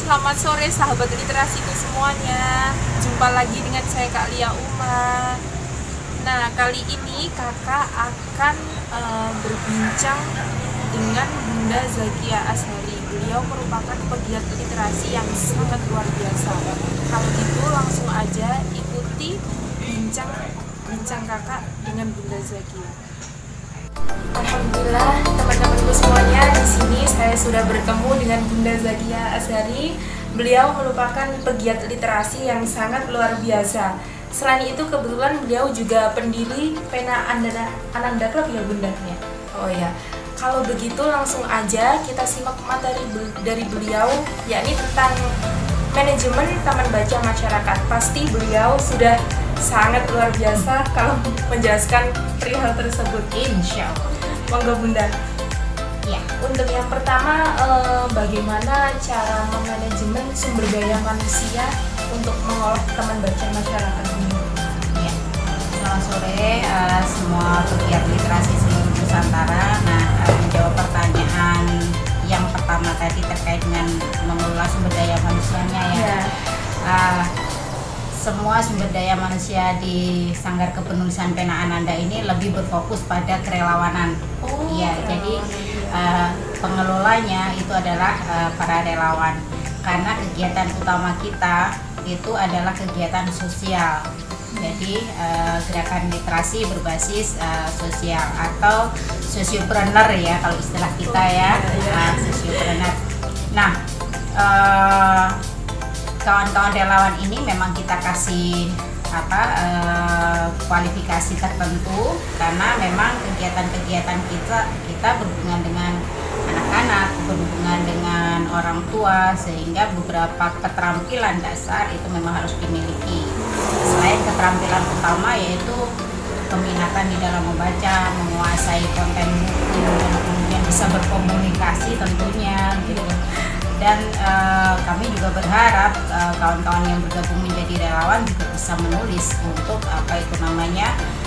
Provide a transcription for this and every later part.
selamat sore sahabat literasiku semuanya. Jumpa lagi dengan saya Kak Lia Uma. Nah, kali ini kakak akan berbincang dengan Bunda Zakia Azhari. Beliau merupakan pegiat literasi yang sangat luar biasa. Kalau gitu langsung aja ikuti bincang kakak dengan Bunda Zakia. Alhamdulillah teman-temanku semuanya, di sini saya sudah bertemu dengan Bunda Zakia Azhari. Beliau merupakan pegiat literasi yang sangat luar biasa. Selain itu kebetulan beliau juga pendiri Pena Ananda Club ya Bunda ya. Oh ya. Kalau begitu langsung aja kita simak materi dari beliau, yakni tentang manajemen taman baca masyarakat. Pasti beliau sudah sangat luar biasa kalau menjelaskan perihal tersebut. Insya Allah. Monggo Bunda. Ya. Untuk yang pertama, bagaimana cara memanajemen sumber daya manusia untuk mengolah taman baca masyarakat ini? Ya. Selamat sore semua pegiat literasi seluruh Nusantara. Nah, menjawab pertanyaan yang pertama tadi terkait dengan mengelola sumber daya manusianya ya. Semua sumber daya manusia di Sanggar Kepenulisan Pena Ananda ini lebih berfokus pada kerelawanan. Jadi pengelolanya itu adalah para relawan, karena kegiatan utama kita itu adalah kegiatan sosial. Jadi gerakan literasi berbasis sosial atau sosiopreneur ya kalau istilah kita ya, sosiopreneur. Nah, kawan-kawan relawan ini memang kita kasih kualifikasi tertentu, karena memang kegiatan-kegiatan kita berhubungan dengan anak-anak, berhubungan dengan orang tua, sehingga beberapa keterampilan dasar itu memang harus dimiliki. Selain keterampilan utama yaitu keminatan di dalam membaca, menguasai konten buku, dan kemudian bisa berkomunikasi tentunya gitu. Dan kami juga berharap kawan-kawan yang bergabung menjadi relawan juga bisa menulis untuk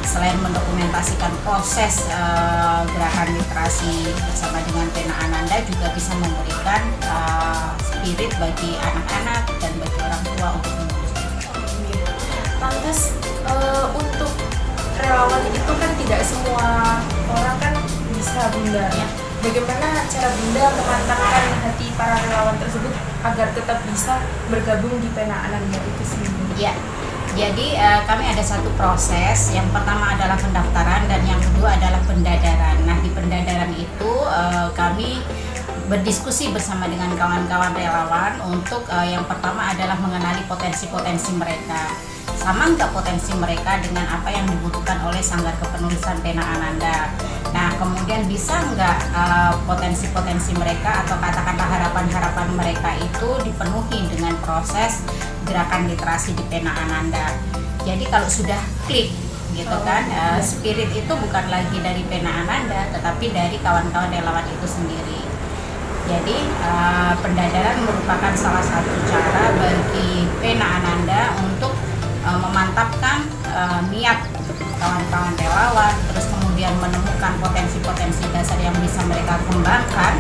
selain mendokumentasikan proses gerakan literasi bersama dengan Pena Ananda, juga bisa memberikan spirit bagi anak-anak dan bagi orang tua untuk menulis. Lantas untuk relawan itu kan tidak semua orang kan bisa Bunda ya. Bagaimana cara Bunda memantapkan hati para relawan tersebut agar tetap bisa bergabung di Pena Ananda itu sendiri? Ya, jadi kami ada satu proses. Yang pertama adalah pendaftaran dan yang kedua adalah pendadaran. Nah, di pendadaran itu kami berdiskusi bersama dengan kawan-kawan relawan untuk yang pertama adalah mengenali potensi-potensi mereka. Sama nggak potensi mereka dengan apa yang dibutuhkan oleh Sanggar Kepenulisan Pena Ananda. Nah, kemudian bisa nggak potensi-potensi mereka atau katakanlah harapan-harapan mereka itu dipenuhi dengan proses gerakan literasi di Pena Ananda. Jadi kalau sudah klik gitu kan, spirit itu bukan lagi dari Pena Ananda tetapi dari kawan-kawan relawan itu sendiri. Jadi pendadaran merupakan salah satu cara bagi Pena Ananda untuk memantapkan niat kawan-kawan relawan, terus kemudian menemukan potensi-potensi dasar yang bisa mereka kembangkan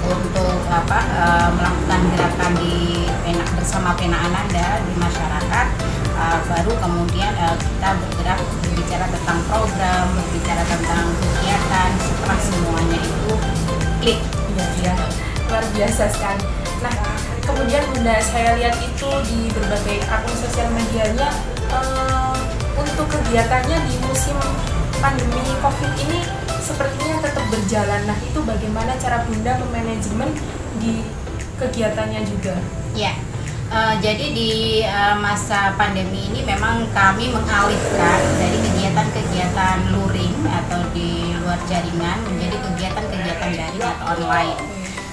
untuk melakukan gerakan bersama Pena Ananda di masyarakat. Baru kemudian kita berbicara tentang program, berbicara tentang kegiatan setelah semuanya itu klik. Ya, luar biasa sekali. Nah, kemudian Bunda, saya lihat itu di berbagai akun sosial medianya, untuk kegiatannya di musim pandemi COVID ini sepertinya tetap berjalan. Nah, itu bagaimana cara Bunda memanajemen di kegiatannya juga? Ya, jadi di masa pandemi ini memang kami mengalihkan dari kegiatan-kegiatan luring atau di luar jaringan menjadi kegiatan-kegiatan daring atau online.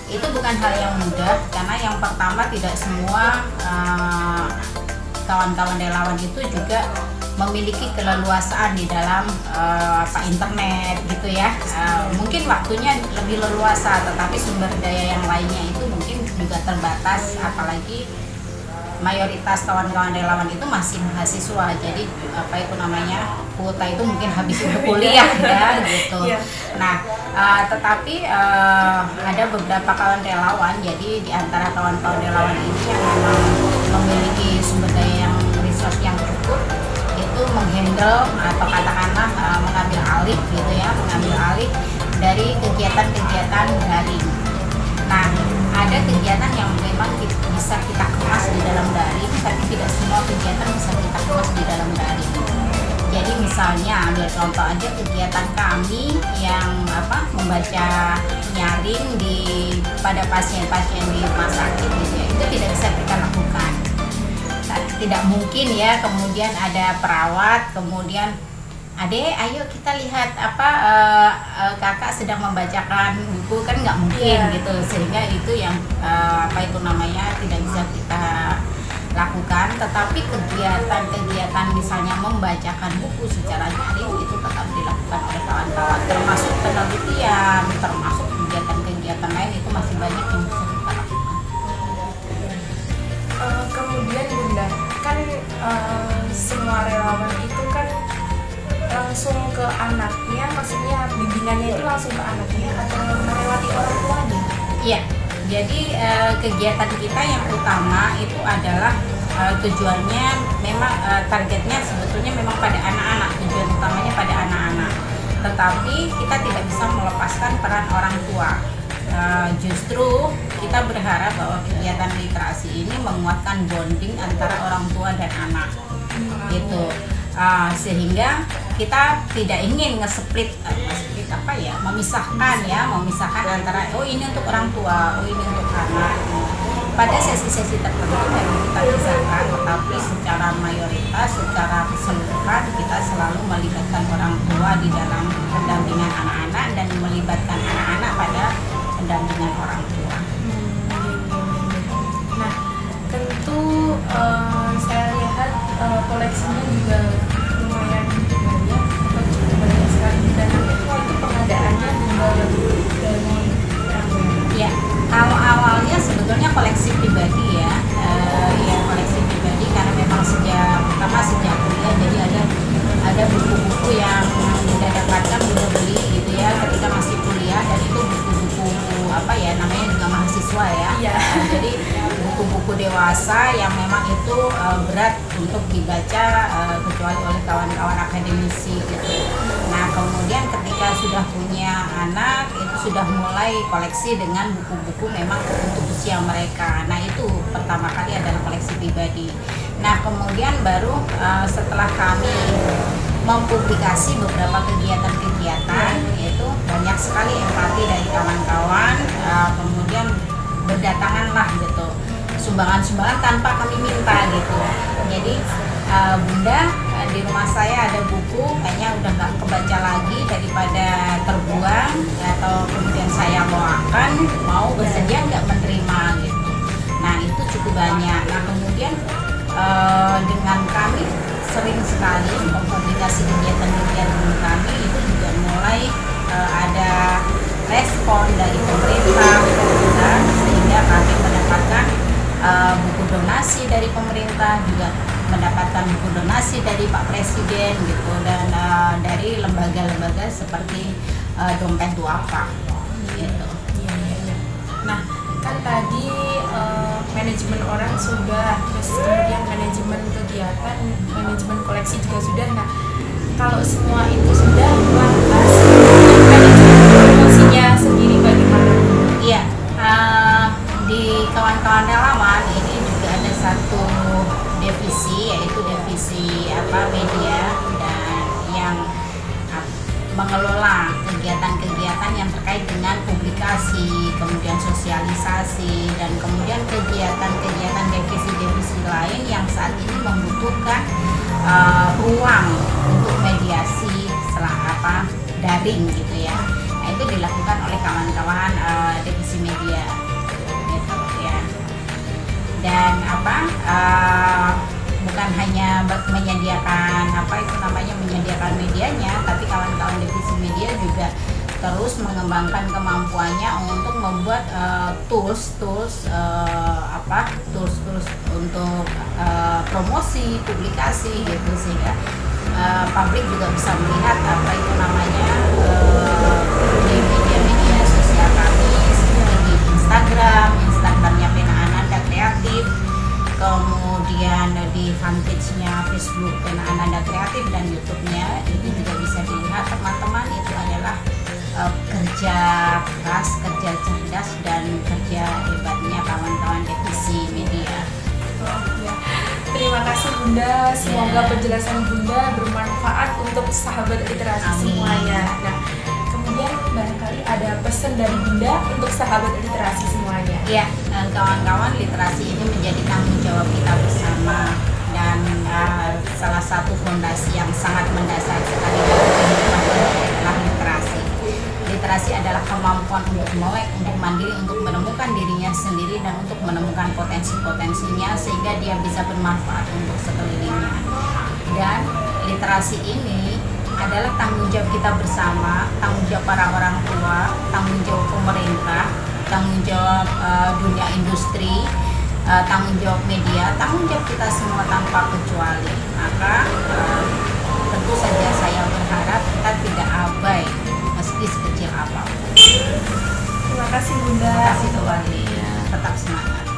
Itu bukan hal yang mudah, karena yang pertama tidak semua kawan-kawan relawan itu juga memiliki keleluasaan di dalam internet gitu ya. Mungkin waktunya lebih leluasa, tetapi sumber daya yang lainnya itu mungkin juga terbatas, apalagi mayoritas kawan-kawan relawan itu masih mahasiswa, jadi apa itu namanya, kuota itu mungkin habis untuk kuliah ya gitu. Nah tetapi ada beberapa kawan relawan, jadi di antara kawan-kawan relawan ini yang memang memiliki sumber daya yang resource yang cukup, itu menghandle atau katakanlah mengambil alih gitu ya, mengambil alih dari kegiatan-kegiatan daring. Nah, ada kegiatan yang memang bisa kita kemas di dalam daring, tapi tidak semua kegiatan bisa kita kemas di dalam daring. Jadi misalnya ambil contoh aja kegiatan kami yang membaca nyaring pada pasien-pasien di rumah sakit gitu ya, itu tidak bisa kita lakukan. Tidak mungkin ya, kemudian ada perawat, kemudian Adek, ayo kita lihat kakak sedang membacakan buku, kan nggak mungkin gitu, sehingga itu yang tidak bisa kita lakukan. Tetapi kegiatan misalnya membacakan buku secara daring itu tetap dilakukan oleh kawan-kawan, termasuk penelitian, termasuk kegiatan-kegiatan lain, itu masih banyak yang bisa kita lakukan. Kemudian Bunda, kan semua relawan itu kan langsung ke anaknya, maksudnya bimbingannya itu langsung ke anaknya atau melewati orang tuanya? Iya, jadi kegiatan kita yang utama itu adalah tujuannya memang targetnya sebetulnya memang pada anak-anak, tujuan utamanya pada anak-anak. Tetapi kita tidak bisa melepaskan peran orang tua. Justru kita berharap bahwa kegiatan literasi ini menguatkan bonding antara orang tua dan anak, gitu. Sehingga kita tidak ingin memisahkan antara ini untuk orang tua, ini untuk anak. Pada sesi-sesi tertentu memang kita pisahkan, tetapi secara mayoritas, secara keseluruhan kita selalu melibatkan orang tua di dalam pendampingan anak-anak dan melibatkan anak-anak pada pendampingan orang tua. Nah, tentu saya lihat koleksinya juga lumayan banyak, cukup banyak sekali, dan itu pengadaannya juga dari ya. Kalau awalnya sebetulnya koleksi pribadi ya, koleksi pribadi karena memang sejak kuliah, jadi ada buku-buku yang Bunda dapatkan, Bunda beli gitu ya ketika masih kuliah, dan itu buku-buku namanya juga mahasiswa ya. Jadi buku-buku dewasa yang memang itu berat untuk dibaca kecuali oleh kawan-kawan akademisi gitu. Nah, kemudian ketika sudah punya anak, itu sudah mulai koleksi dengan buku-buku memang untuk usia mereka. Nah, itu pertama kali adalah koleksi pribadi. Nah, kemudian baru setelah kami mempublikasi beberapa kegiatan-kegiatan, itu banyak sekali empati dari kawan-kawan, kemudian berdatanganlah gitu sumbangan-sumbangan tanpa kami minta gitu. Jadi Bunda, di rumah saya ada buku, kayaknya udah nggak kebaca lagi, daripada terbuang atau kemudian saya mau bersedia nggak menerima gitu. Nah, itu cukup banyak. Nah, kemudian dengan kami sering sekali mempublikasi kegiatan-kegiatan kami, itu juga mulai ada respon dari pemerintah, sehingga kami mendapatkan buku donasi dari pemerintah, juga mendapatkan buku donasi dari Pak Presiden gitu, dan dari lembaga-lembaga seperti Dompet Duafa gitu. Nah, kan tadi manajemen orang sudah, terus kemudian manajemen kegiatan, manajemen koleksi juga sudah. Nah, kalau semua itu sudah, lantas manajemen promosinya sendiri bagaimana? Iya, di kawan-kawan relawan ini juga ada satu divisi, yaitu divisi media, dan yang mengelola kegiatan-kegiatan yang terkait dengan publikasi, kemudian sosialisasi, dan kemudian kegiatan-kegiatan divisi-divisi lain yang saat ini membutuhkan ruang untuk mediasi daring gitu ya. Nah, itu dilakukan oleh kawan-kawan divisi media gitu ya. Dan bukan hanya menyediakan menyediakan medianya, tapi kawan-kawan divisi media juga terus mengembangkan kemampuannya untuk membuat tools untuk promosi, publikasi gitu, sehingga publik juga bisa melihat apa itu namanya di media-media sosial kami seperti di Instagramnya Pena Ananda Kreatif, kemudian di fanpage-nya Facebook Pena Ananda Kreatif, dan YouTube-nya itu juga bisa dilihat teman-teman. Itu adalah kerja keras, kerja cerdas, dan kerja hebatnya kawan-kawan divisi media. Terima kasih Bunda, semoga penjelasan Bunda bermanfaat untuk sahabat literasi semuanya. Nah, kemudian barangkali ada pesan dari Bunda untuk sahabat literasi semuanya. Ya, kawan-kawan, literasi ini menjadi tanggung jawab kita bersama, dan salah satu fondasi yang sangat mendasar sekali dalam kehidupan kita adalah literasi. Literasi adalah kemampuan untuk melek, untuk mandiri, untuk menemukan dirinya sendiri, dan untuk menemukan potensi-potensinya sehingga dia bisa bermanfaat untuk sekelilingnya. Dan literasi ini adalah tanggung jawab kita bersama, tanggung jawab para orang tua, tanggung jawab pemerintah, tanggung jawab dunia industri, tanggung jawab media, tanggung jawab kita semua tanpa kecuali. Maka tentu saja saya berharap kita tidak abai meski sekecil apapun. Terima kasih Bunda. Terima kasih kembali. Tetap semangat.